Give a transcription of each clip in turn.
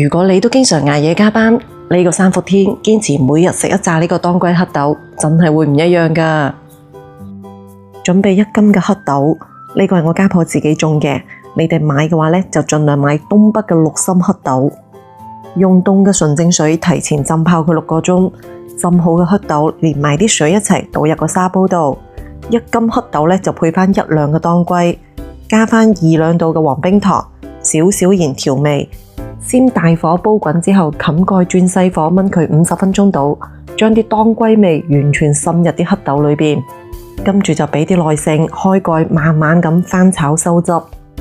如果你都經常捱夜加班，呢個三伏天堅持每日食一紮呢個當歸黑豆，真係會唔一樣㗎。準備1斤嘅黑豆，呢個係我家婆自己種嘅。你哋買嘅話呢，就盡量買東北嘅綠心黑豆。用凍嘅純淨水提前浸泡佢6個鐘，浸好嘅黑豆連埋啲水一齊倒入個砂煲度。1斤黑豆呢，就配返1兩嘅當歸，加返2兩度嘅黃冰糖，少少鹽調味。先大火煲滾之後，冚蓋轉細火燜佢50分鐘到，將啲當歸味完全滲入啲黑豆裏邊。跟住就俾啲耐性，開蓋慢慢咁翻炒收汁，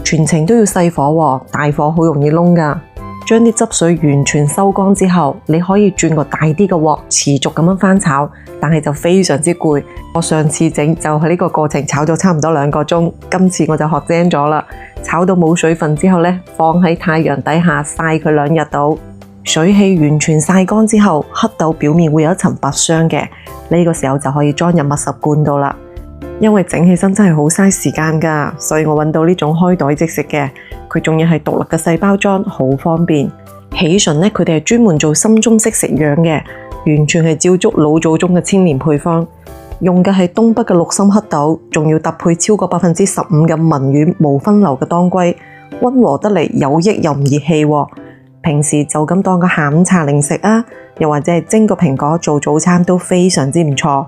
全程都要細火喎，大火好容易燶噶。將啲汁水完全收乾之後，你可以轉個大啲嘅鑊，持續咁樣翻炒，但係就非常之攰。我上次整就係呢個過程，炒咗差唔多2個鐘，今次我就學精咗啦。炒到冇水分之後呢，放喺太陽底下曬佢2日到，水氣完全曬乾之後，黑豆表面會有一層白霜嘅，呢個時候就可以裝入密實罐度啦。因為整起身真係好嘥時間㗎，所以我揾到呢種開袋即食嘅，佢仲要係獨立嘅細包裝，好方便。喜順呢，佢哋係專門做深中式食養嘅，完全係照足老祖宗嘅千年配方，用嘅係東北嘅綠心黑豆，仲要搭配超過15%嘅文苑無分流嘅當歸，溫和得嚟有益又唔熱氣喎。平時就咁當個下午茶零食啊，又或者係蒸個蘋果做早餐都非常之唔錯。